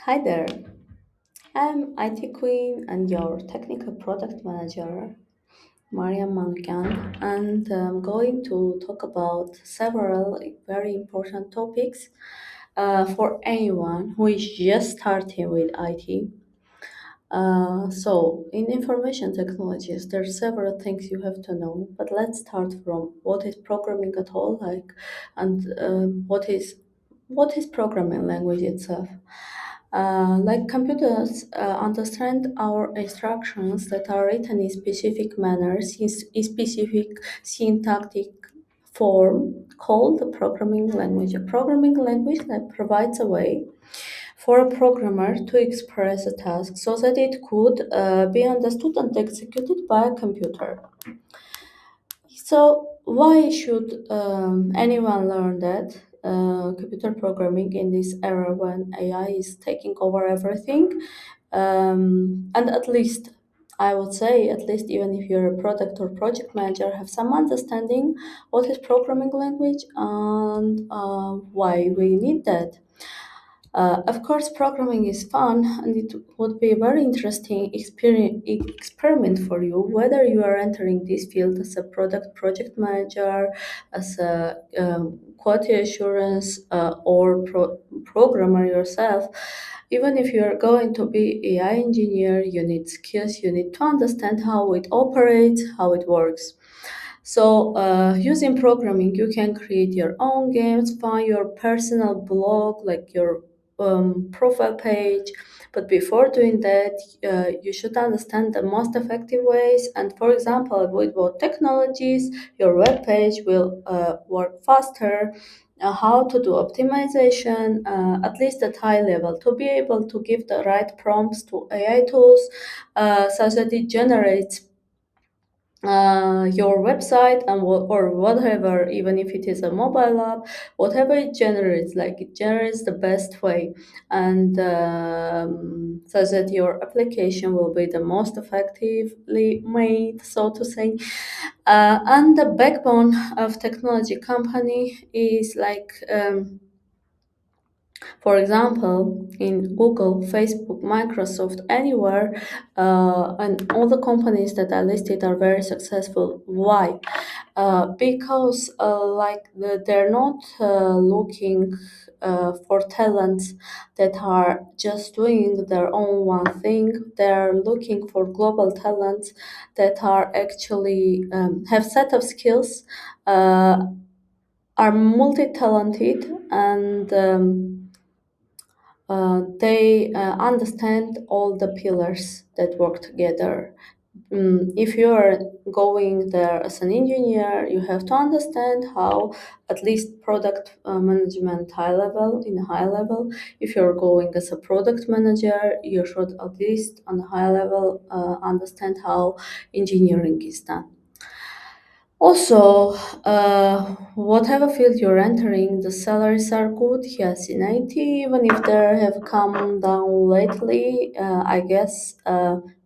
Hi there, I'm IT Queen and your technical product manager, Maria Mankan, and I'm going to talk about several very important topics for anyone who is just starting with IT. In information technologies, there are several things you have to know, but let's start from what is programming at all, and what is programming language itself. Like computers understand our instructions that are written in specific manners, in specific syntactic form called the programming language. A programming language that provides a way for a programmer to express a task so that it could be understood and executed by a computer. So, why should anyone learn that computer programming in this era when AI is taking over everything? And at least, I would say, at least even if you're a product or project manager, have some understanding what is programming language and why we need that. Of course, programming is fun, and it would be a very interesting experiment for you, whether you are entering this field as a product project manager, as a quality assurance, or programmer yourself. Even if you are going to be AI engineer, you need skills, you need to understand how it operates, how it works. So, using programming, you can create your own games, find your personal blog, like your profile page. But before doing that, you should understand the most effective ways. And for example, with what technologies your web page will work faster, how to do optimization, at least at high level, to be able to give the right prompts to AI tools such that it generates your website and or whatever, even if it is a mobile app, whatever it generates, like it generates the best way, and so that your application will be the most effectively made, so to say. And the backbone of technology company is like for example, in Google, Facebook, Microsoft, anywhere, and all the companies that I listed are very successful. Why? Because they're not looking for talents that are just doing their own one thing. They're looking for global talents that are actually have set of skills, are multi-talented, and they understand all the pillars that work together. If you are going there as an engineer, you have to understand how, at least product management high level, in a high level. If you're going as a product manager, you should at least on a high level understand how engineering is done. Also, whatever field you're entering, the salaries are good. Yes, in IT, even if they have come down lately, I guess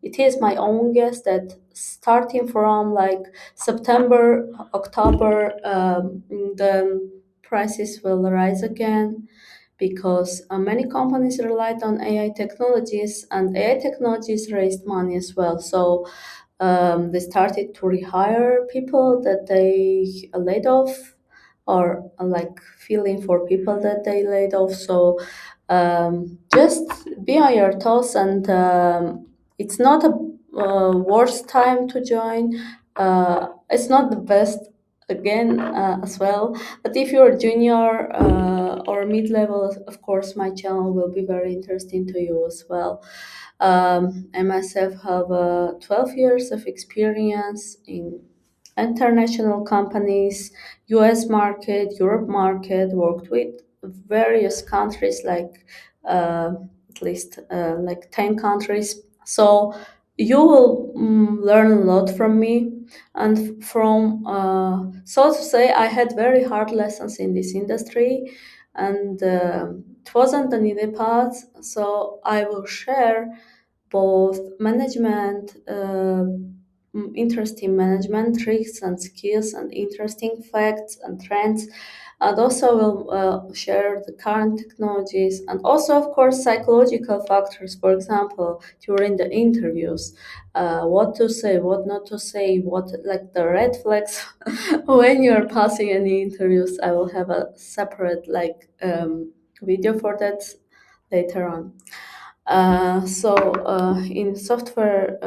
it is my own guess that starting from like September, October, the prices will rise again because many companies relied on AI technologies, and AI technologies raised money as well. So they started to rehire people that they laid off, or like filling for people that they laid off. So just be on your toes, and it's not a worst time to join. It's not the best again as well, but if you're junior or mid-level, of course my channel will be very interesting to you as well. I myself have 12 years of experience in international companies, US market, Europe market, worked with various countries, like at least like 10 countries. So you will learn a lot from me, and from, so to say, I had very hard lessons in this industry, and it wasn't an easy path. So I will share both management, interesting management tricks and skills, and interesting facts and trends, and also will share the current technologies and also, of course, psychological factors. For example, during the interviews, what to say, what not to say, what like the red flags when you're passing any interviews. I will have a separate video for that later on. In software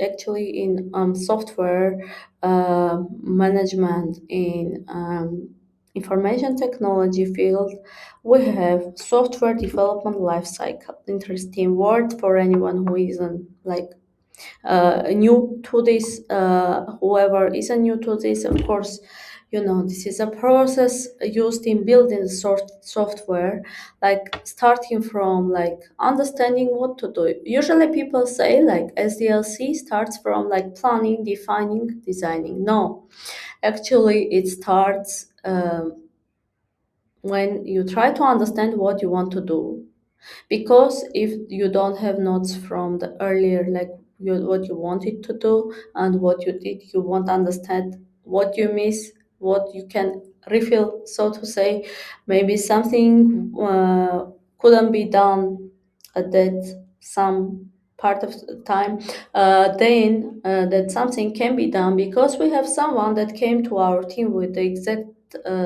actually in software management in information technology field, we have software development lifecycle. Interesting word for anyone who isn't new to this. Whoever isn't new to this, of course, this is a process used in building software, like starting from like understanding what to do. Usually people say like SDLC starts from like planning, defining, designing. No, actually it starts when you try to understand what you want to do, because if you don't have notes from the earlier, like what you wanted to do and what you did, you won't understand what you miss, what you can refill, so to say. Maybe something couldn't be done at that some part of the time, then that something can be done because we have someone that came to our team with the exact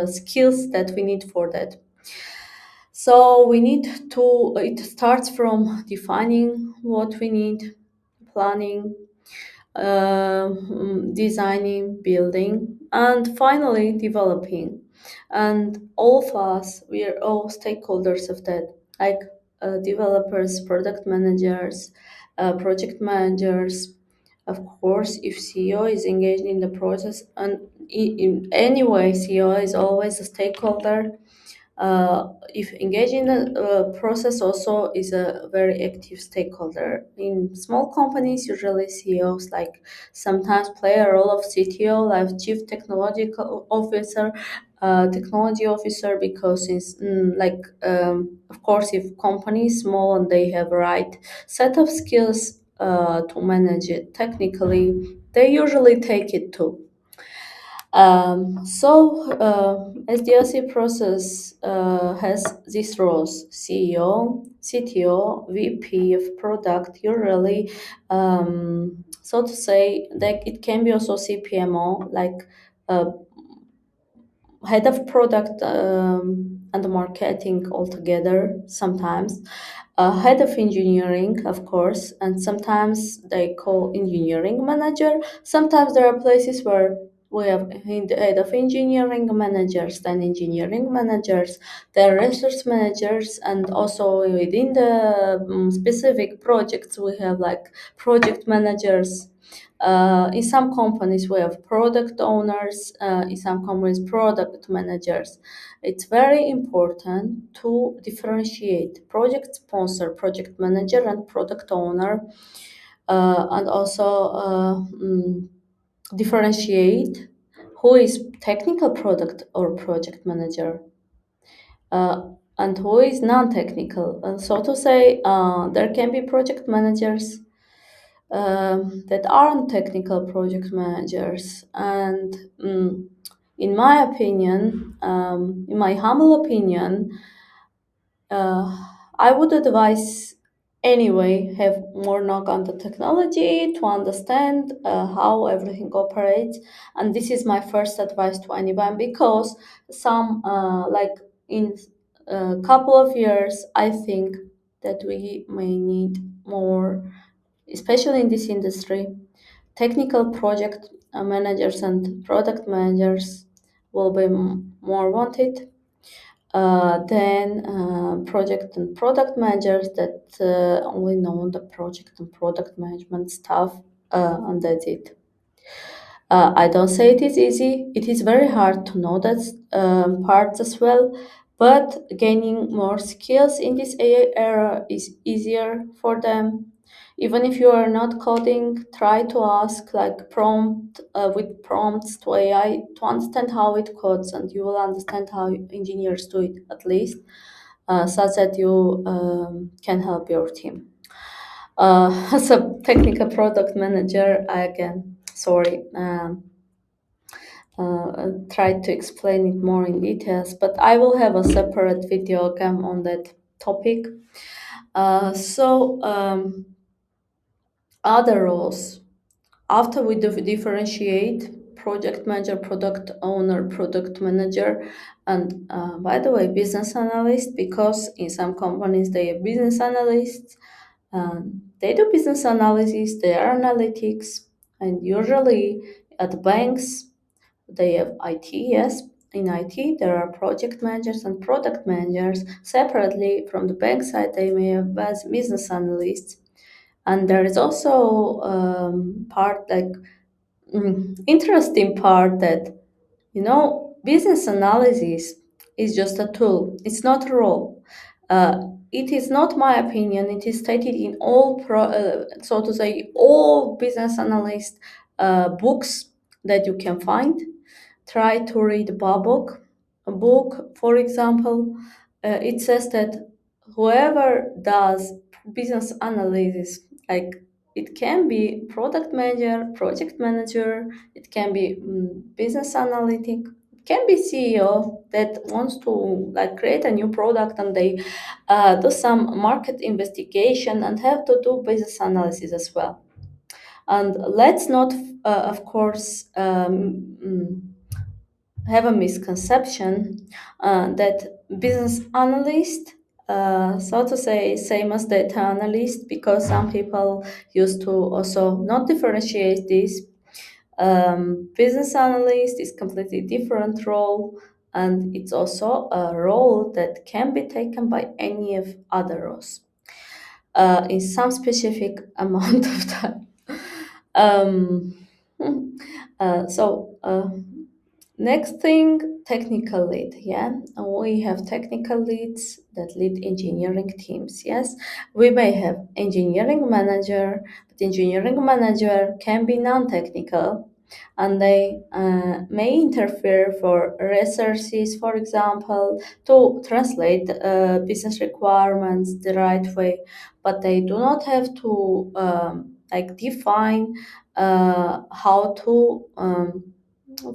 skills that we need for that. So we need to, it starts from defining what we need, planning, designing, building, and finally developing. And all of us, we are all stakeholders of that, like developers, product managers, project managers. Of course, if CEO is engaged in the process, and in any way, CEO is always a stakeholder. If engaging in the process also is a very active stakeholder. In small companies, usually CEOs like sometimes play a role of CTO, like chief technological officer, technology officer, because it's of course, if company is small and they have right set of skills to manage it technically, they usually take it too. SDLC process has these roles: CEO, CTO, VP of product. Usually, so to say, that it can be also CPMO, like uh, head of product and marketing altogether sometimes, head of engineering, of course, and sometimes they call engineering manager. Sometimes there are places where we have head of engineering managers, then engineering managers, then research managers, and also within the specific projects we have like project managers. In some companies, we have product owners, in some companies, product managers. It's very important to differentiate project sponsor, project manager, and product owner, and also differentiate who is technical product or project manager. And who is non-technical. So to say, there can be project managers that aren't technical project managers. And in my opinion, in my humble opinion, I would advise anyway have more knock on the technology to understand how everything operates. And this is my first advice to anyone, because some like in a couple of years, I think that we may need more, especially in this industry, technical project managers and product managers will be more wanted than project and product managers that only know the project and product management stuff, and that's it. I don't say it is easy. It is very hard to know that parts as well. But gaining more skills in this AI era is easier for them. Even if you are not coding, try to ask like prompt with prompts to AI to understand how it codes, and you will understand how engineers do it at least, such that you can help your team. As a technical product manager, I again, sorry. try to explain it more in details, but I will have a separate video again on that topic. Other roles. After we differentiate project manager, product owner, product manager, and by the way, business analyst, because in some companies they have business analysts, they do business analysis, they are analytics, and usually at banks they have IT, yes. In IT, there are project managers and product managers. Separately, from the bank side, they may have business analysts. And there is also part like interesting part that business analysis is just a tool. It's not a role. It is not my opinion. It is stated in all so to say all business analyst books that you can find. Try to read a book, for example. It says that whoever does business analysis, like it can be product manager, project manager, it can be business analytic, it can be CEO that wants to like create a new product and they do some market investigation and have to do business analysis as well. And let's not, of course, have a misconception that business analyst, so to say, same as data analyst, because some people used to also not differentiate this. Business analyst is completely different role, and it's also a role that can be taken by any of other roles in some specific amount of time. Um, so next thing, technical lead. Yeah, we have technical leads that lead engineering teams. Yes, we may have engineering manager, but engineering manager can be non-technical, and they may interfere for resources, for example, to translate business requirements the right way, but they do not have to like define how to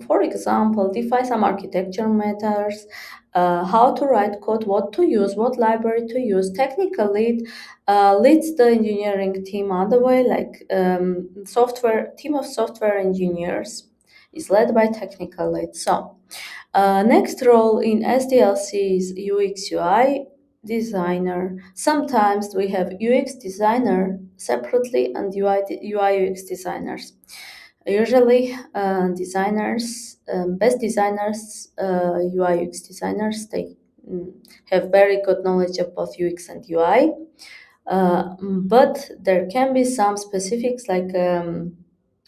for example, define some architecture matters, how to write code, what to use, what library to use. Technical lead leads the engineering team other way, like software team of software engineers is led by technical lead. So next role in SDLC is UX UI designer. Sometimes we have UX designer separately and UI UX designers. Usually, best designers, UI UX designers, they have very good knowledge of both UX and UI. But there can be some specifics like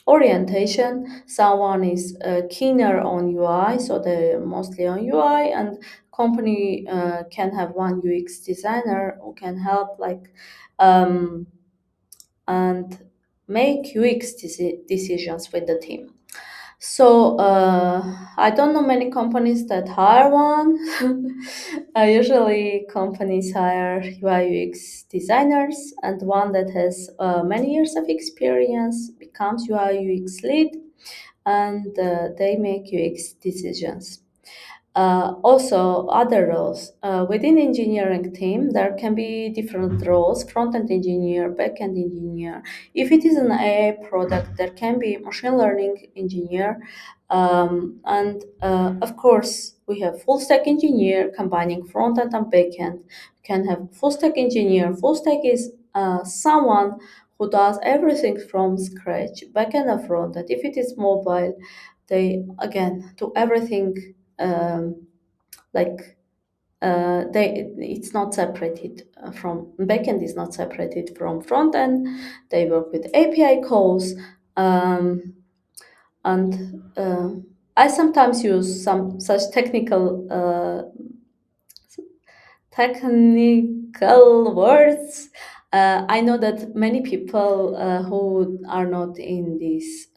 orientation. Someone is keener on UI, so they're mostly on UI, and company can have one UX designer who can help like and make UX decisions with the team. So I don't know many companies that hire one. Usually companies hire UI UX designers, and one that has many years of experience becomes UI UX lead, and they make UX decisions. Also, other roles within engineering team, there can be different roles: front-end engineer, back-end engineer. If it is an AI product, there can be machine learning engineer, and of course, we have full-stack engineer combining front-end and back-end. We can have full-stack engineer. Full-stack is someone who does everything from scratch, back-end and front-end. If it is mobile, they again do everything like it's not separated from backend is not separated from front end. They work with API calls, and I sometimes use some such technical words. I know that many people who are not in this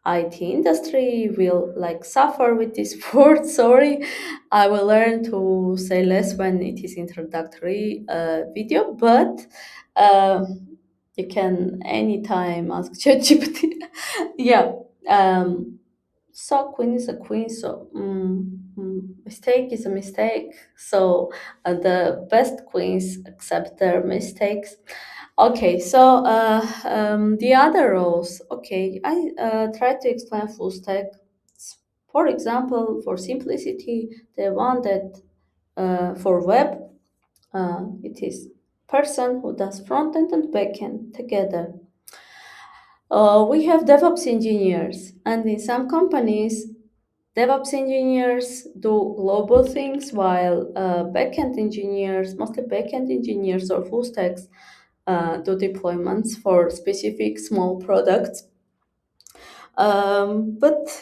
IT industry will like suffer with this word. Sorry, I will learn to say less when it is introductory video, but uh, you can anytime ask ChatGPT. Yeah. So queen is a queen. So mistake is a mistake. So the best queens accept their mistakes. Okay, so the other roles. Okay, I try to explain full stack. For example, for simplicity, the one that for web, it is person who does front end and back end together. We have DevOps engineers, and in some companies, DevOps engineers do global things, while backend engineers, mostly backend engineers or full stacks, do deployments for specific small products. But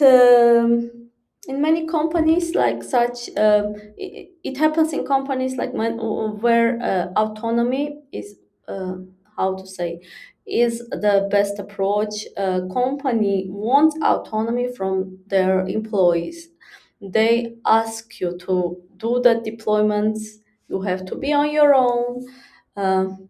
in many companies, like such, it happens in companies like where autonomy is, how to say, is the best approach. A company wants autonomy from their employees. They ask you to do the deployments. You have to be on your own.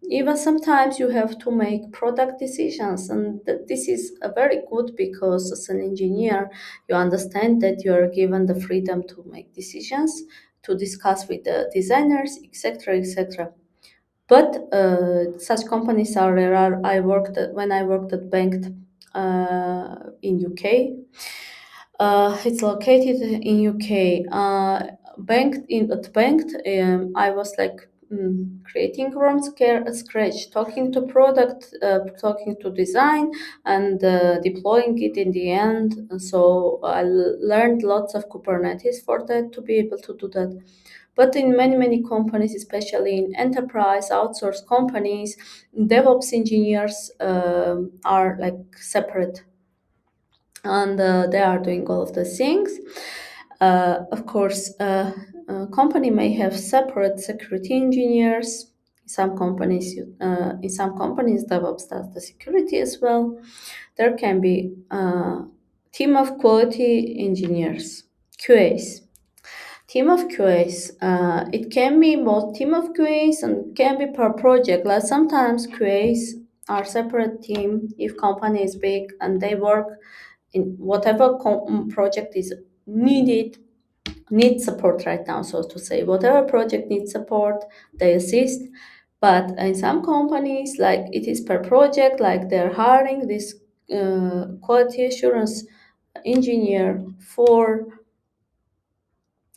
Even sometimes you have to make product decisions, and this is very good because as an engineer, you understand that you are given the freedom to make decisions, to discuss with the designers, etc., etc. But such companies are rare. When I worked at Bank in UK. It's located in UK. Banked, I was like creating from scratch, talking to product, talking to design, and deploying it in the end. So I learned lots of Kubernetes for that to be able to do that. But in many companies, especially in enterprise outsourced companies, DevOps engineers are like separate, and they are doing all of the things. Of course, company may have separate security engineers. In some companies, DevOps does the security as well. There can be team of quality engineers, QAs. Team of QAs. It can be both team of QAs and can be per project. Like sometimes QAs are separate team if company is big and they work in whatever project is needs support right now, so to say. Whatever project needs support, they assist. But in some companies, like it is per project, like they're hiring this quality assurance engineer for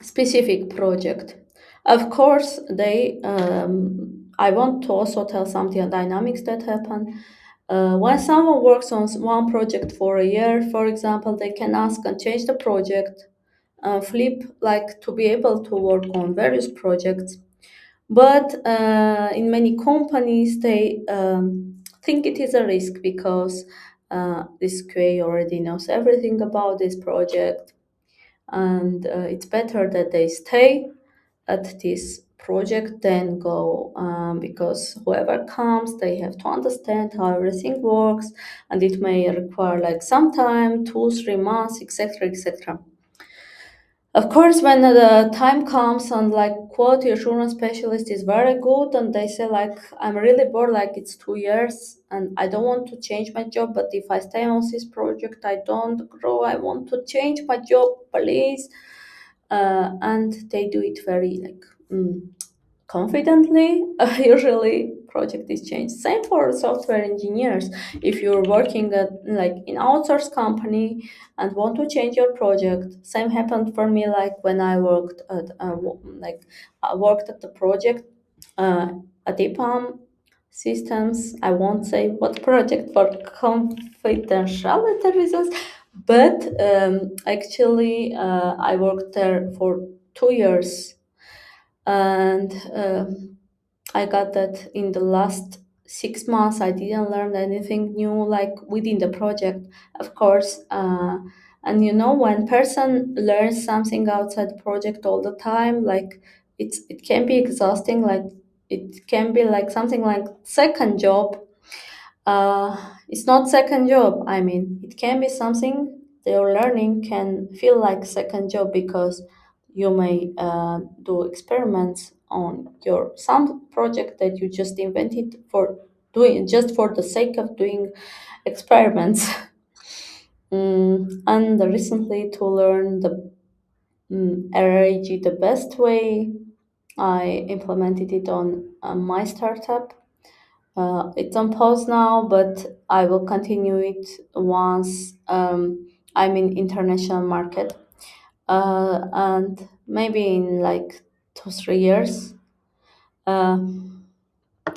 specific project. Of course, I want to also tell some dynamics that happen. When someone works on one project for a year, for example, they can ask and change the project, flip, like to be able to work on various projects. But in many companies, they think it is a risk because this QA already knows everything about this project, and it's better that they stay at this project than go, because whoever comes, they have to understand how everything works, and it may require like some time, 2 3 months, etc., etc. Of course, when the time comes and like quality assurance specialist is very good and they say like I'm really bored, like it's 2 years and I don't want to change my job, but if I stay on this project I don't grow, I want to change my job, please. And they do it very like confidently. Usually project is changed. Same for software engineers. If you're working at like in outsourced company and want to change your project, same happened for me. Like when I worked at I worked at the project at EPAM systems. I won't say what project for confidentiality reasons, but actually I worked there for 2 years, and I got that in the last 6 months. I didn't learn anything new like within the project, of course. And when person learns something outside the project all the time, like it can be exhausting. Like it can be like something like second job. It's not second job. I mean, it can be something that you're learning can feel like second job because you may do experiments on your some project that you just invented for doing just for the sake of doing experiments. And recently, to learn the RAG the best way, I implemented it on my startup. It's on pause now, but I will continue it once I'm in international market, and maybe in like 2 3 years. Uh,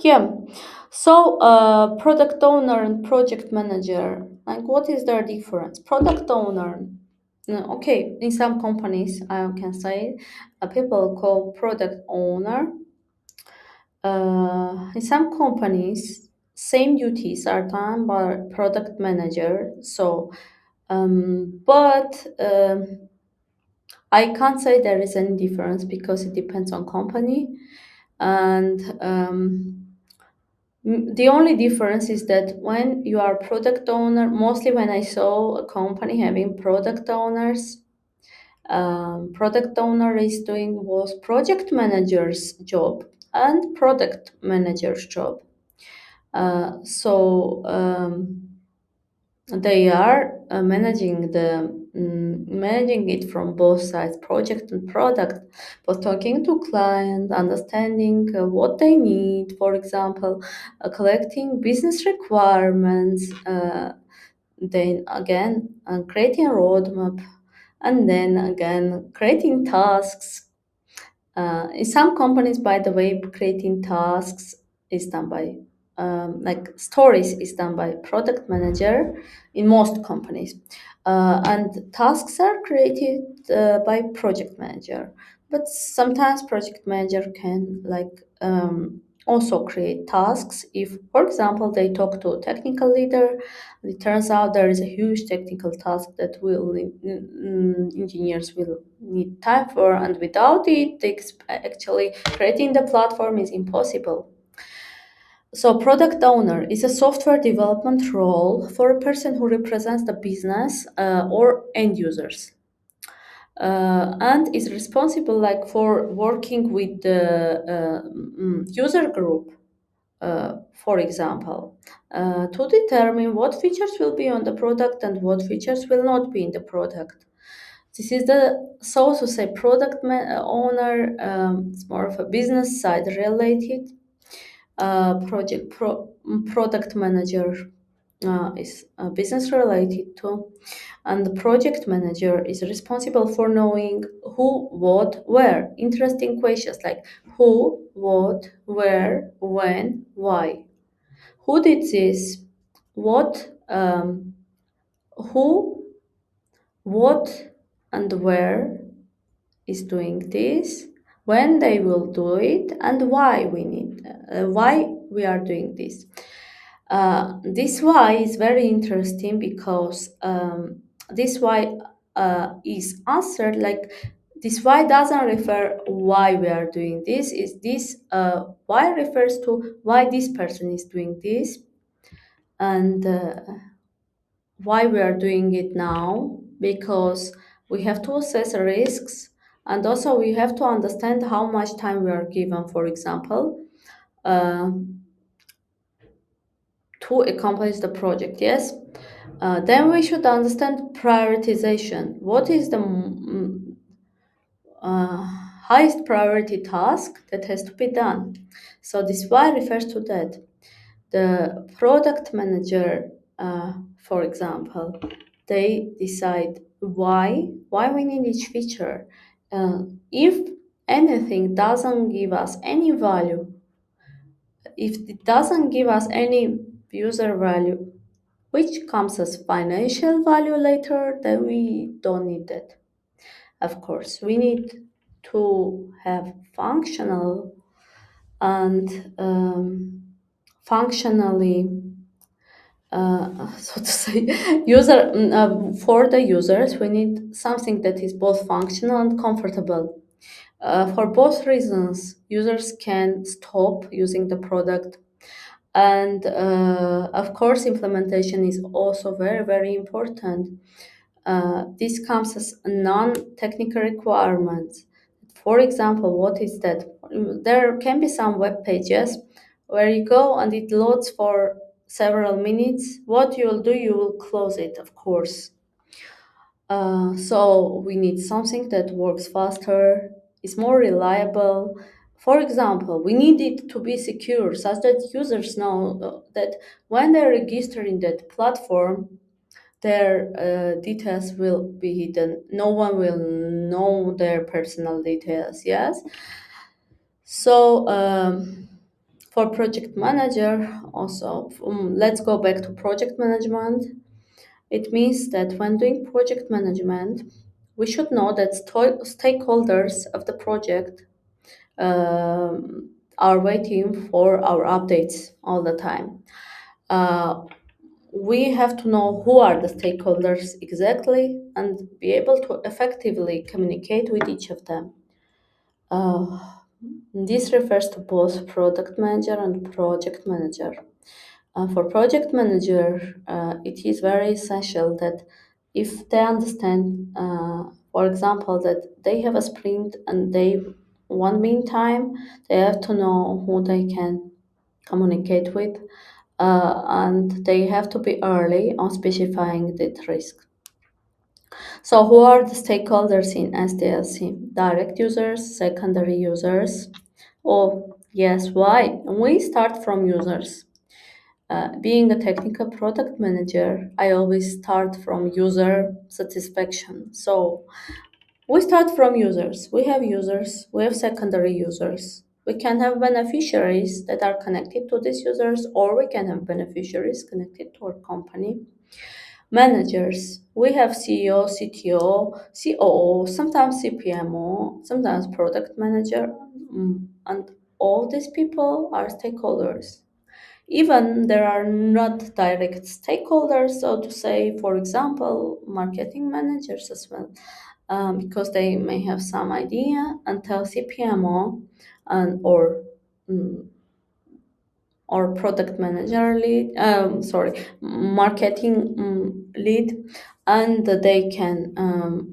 yeah. So, product owner and project manager, like what is their difference? Product owner, okay, in some companies, I can say, people call product owner. In some companies, same duties are done by product manager. So, but I can't say there is any difference because it depends on company, and the only difference is that when you are product owner, mostly when I saw a company having product owners, product owner is doing both project manager's job and product manager's job. So they are managing it from both sides, project and product, but talking to client, understanding what they need, for example, collecting business requirements, then again creating a roadmap, and then again creating tasks. In some companies, by the way, creating tasks is done by, like stories is done by product manager in most companies, and tasks are created by project manager. But sometimes project manager can also create tasks if, for example, they talk to a technical leader. It turns out there is a huge technical task that engineers will need time for, and without it, actually creating the platform is impossible. So, product owner is a software development role for a person who represents the business or end users, and is responsible for working with the user group, for example, to determine what features will be on the product and what features will not be in the product. This is the, so to say, owner. It's more of a business side related. Product manager is business related too, and the project manager is responsible for knowing who, what, where. Interesting questions like who, what, where, when, why. Who did this? What? Who? What? And where is doing this? When they will do it? And why we are doing this? This why is very interesting because this why is answered like this why doesn't refer why we are doing this. Is this why refers to why this person is doing this, and why we are doing it now, because we have to assess risks, and also we have to understand how much time we are given, for example, uh, to accomplish the project. Yes. Then we should understand prioritization. What is the highest priority task that has to be done? So this why refers to that. The product manager, for example, they decide why we need each feature. If anything doesn't give us any value, if it doesn't give us any user value, which comes as financial value later, then we don't need that. Of course, we need to have functional and functionally, so to say, for the users, we need something that is both functional and comfortable. For both reasons, users can stop using the product, and of course, implementation is also very, very important. This comes as non-technical requirements. For example, what is that? There can be some web pages where you go and it loads for several minutes. What you will do, you will close it, of course. So we need something that works faster, is more reliable. For example, we need it to be secure such that users know that when they register in that platform, their details will be hidden. No one will know their personal details. Yes. So for project manager, also, let's go back to project management. It means that when doing project management, we should know that stakeholders of the project are waiting for our updates all the time. Uh, we have to know who are the stakeholders exactly and be able to effectively communicate with each of them. Uh, this refers to both product manager and project manager. For project manager, it is very essential that if they understand, for example, that they have a sprint and they want mean time, they have to know who they can communicate with, and they have to be early on specifying that risk. So, who are the stakeholders in SDLC? Direct users, secondary users. Oh, yes, why? We start from users. Being a technical product manager, I always start from user satisfaction. So we start from users. We have users, we have secondary users. We can have beneficiaries that are connected to these users, or we can have beneficiaries connected to our company. Managers, we have CEO, CTO, COO, sometimes CPMO, sometimes product manager, and all these people are stakeholders. Even there are not direct stakeholders, so to say, for example, marketing managers as well, because they may have some idea and tell CPMO and mm, or product manager lead, marketing lead, and they can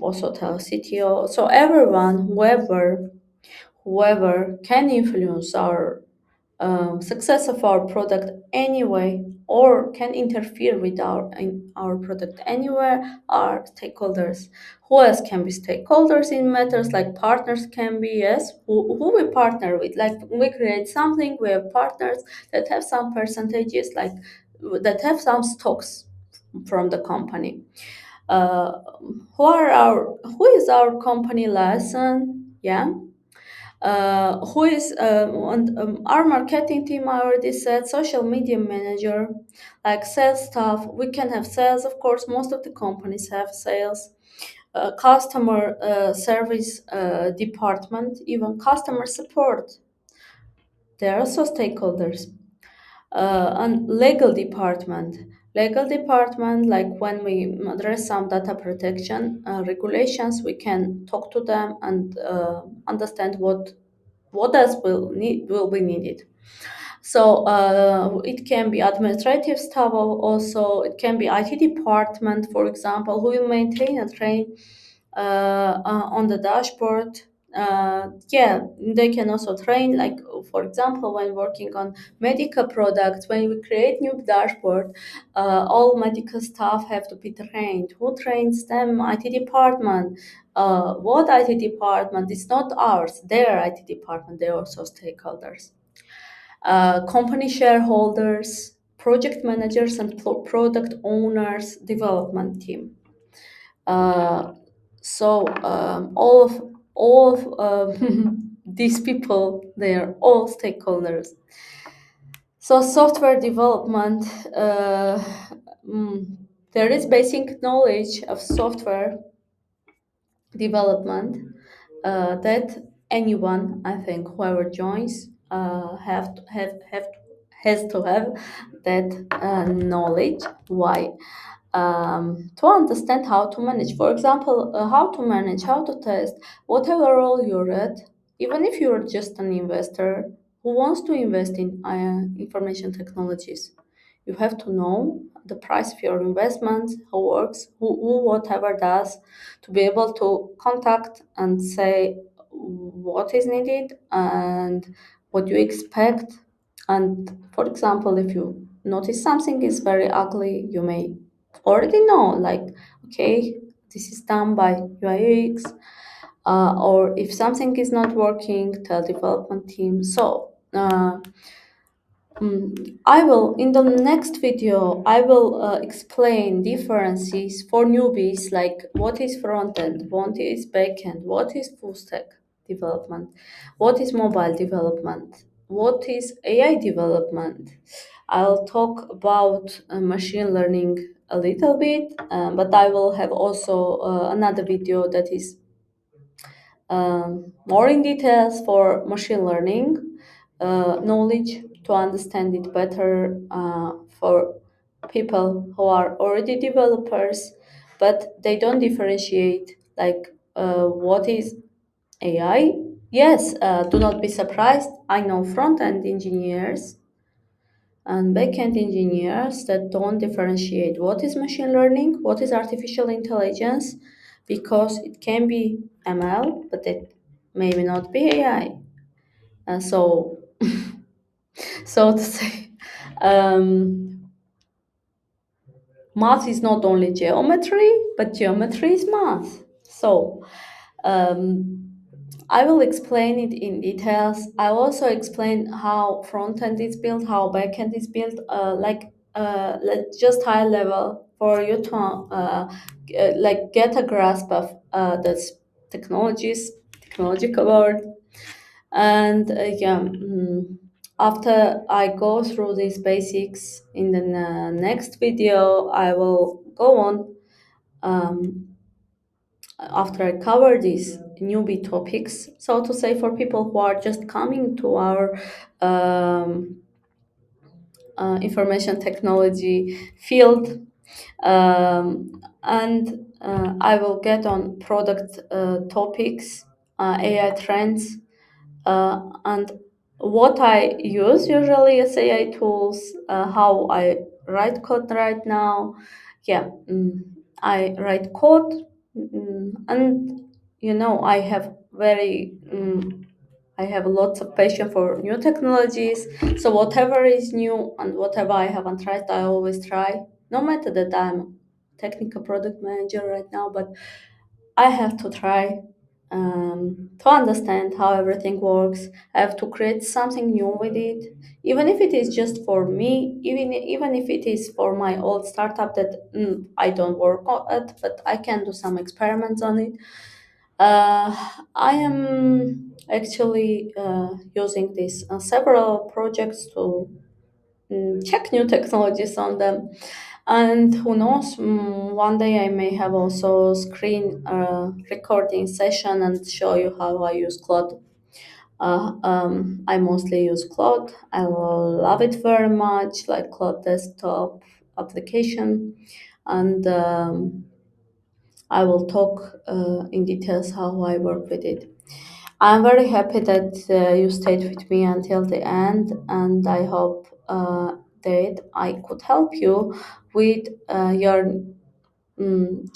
also tell CTO. So everyone, whoever can influence our success of our product anyway or can interfere with our product anywhere are stakeholders. Who else can be stakeholders in matters like partners can be? Yes, who we partner with, like we create something, we have partners that have some percentages, like that have some stocks from the company. uh, who is our company liaison? Yeah. Who is on our marketing team? I already said social media manager, like sales staff. We can have sales, of course. Most of the companies have sales, customer service department, even customer support. They are also stakeholders. And legal department, like when we address some data protection regulations, we can talk to them and understand what else will be needed. So it can be administrative staff, also it can be IT department, for example, who will maintain and train on the dashboard. Yeah, they can also train, like for example, when working on medical products, when we create new dashboard, all medical staff have to be trained. Who trains them? IT department. What IT department? It's not ours. Their IT department. They're also stakeholders. Company shareholders, project managers, and product owners, development team. Uh, so all of these people, they are all stakeholders. So software development, mm, there is basic knowledge of software development that anyone, I think, whoever joins, has to have that knowledge. Why? To understand how to manage. For example, how to manage, how to test, whatever role you're at, even if you're just an investor who wants to invest in information technologies. You have to know the price of your investment, who works, who whatever does, to be able to contact and say what is needed and what you expect. And for example, if you notice something is very ugly, you may already know, like, okay, this is done by UI UX, or if something is not working, tell development team. So I will, in the next video, I will explain differences for newbies, like what is front end, what is back end, what is full stack development, what is mobile development, what is AI development. I'll talk about machine learning a little bit, but I will have also another video that is more in details for machine learning knowledge to understand it better for people who are already developers, but they don't differentiate like what is AI. Yes, do not be surprised. I know front end engineers and backend engineers that don't differentiate what is machine learning, what is artificial intelligence, because it can be ML, but it maybe not be AI. So, so to say, um, math is not only geometry, but geometry is math. So, um, I will explain it in details. I'll also explain how front end is built, how back end is built, just high level for you to like get a grasp of this technological world. And after I go through these basics in the next video, I will go on. Um, After I cover these newbie topics, so to say, for people who are just coming to our um, information technology field, and I will get on product topics, AI trends, and what I use usually as AI tools, how I write code right now. Yeah, I write code, and I have I have lots of passion for new technologies. So whatever is new and whatever I haven't tried, I always try. No matter that I'm technical product manager right now, but I have to try to understand how everything works. I have to create something new with it, even if it is just for me, even if it is for my old startup that I don't work on it, but I can do some experiments on it. I am actually using these several projects to check new technologies on them. And who knows, one day I may have also screen recording session and show you how I use Claude. I mostly use Claude. I love it very much, like Claude desktop application. And I will talk in details how I work with it. I'm very happy that you stayed with me until the end, and I hope that I could help you with your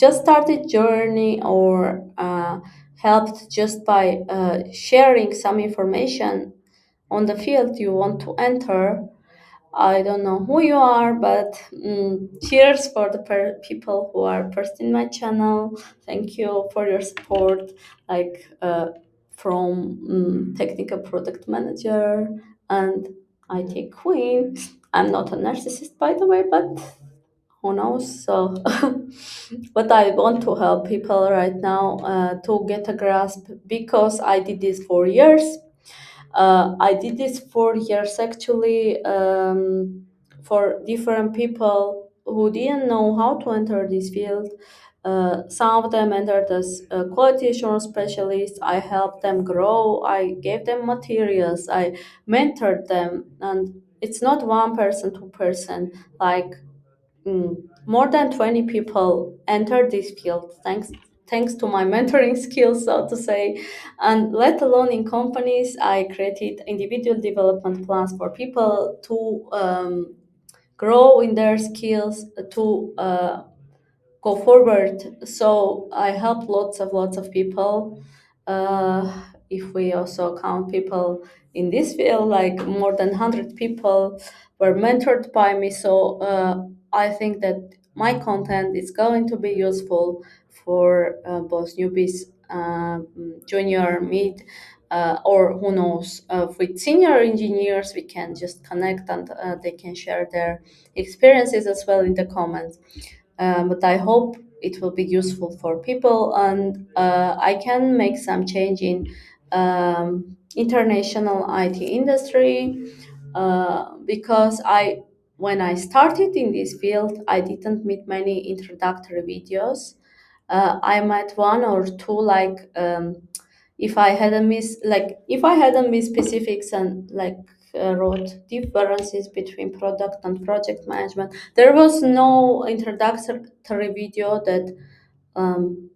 just started journey, or helped just by sharing some information on the field you want to enter. I don't know who you are, but cheers for the people who are first in my channel. Thank you for your support, like from technical product manager and IT queen. I'm not a narcissist, by the way, but who knows? So, but I want to help people right now to get a grasp, because I did this for years. I did this for years actually, for different people who didn't know how to enter this field. Some of them entered as quality assurance specialists. I helped them grow. I gave them materials. I mentored them. And it's not one person, two person, like more than 20 people entered this field thanks to my mentoring skills, so to say. And let alone in companies, I created individual development plans for people to grow in their skills, to go forward. So I helped lots of people. If we also count people in this field, like more than 100 people were mentored by me. So I think that my content is going to be useful for both newbies, junior, mid, or who knows, with senior engineers, we can just connect and they can share their experiences as well in the comments. But I hope it will be useful for people, and I can make some change in international IT industry, because when I started in this field, I didn't meet many introductory videos. I met one or two, like if I hadn't missed specifics and wrote differences between product and project management. There was no introductory video that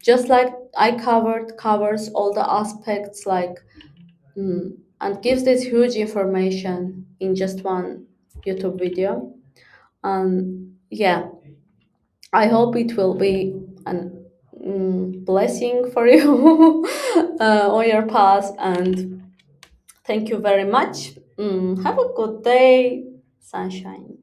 just like I covers all the aspects, and gives this huge information in just one YouTube video. And yeah, I hope it will be an blessing for you on your path. And thank you very much. Have a good day, sunshine.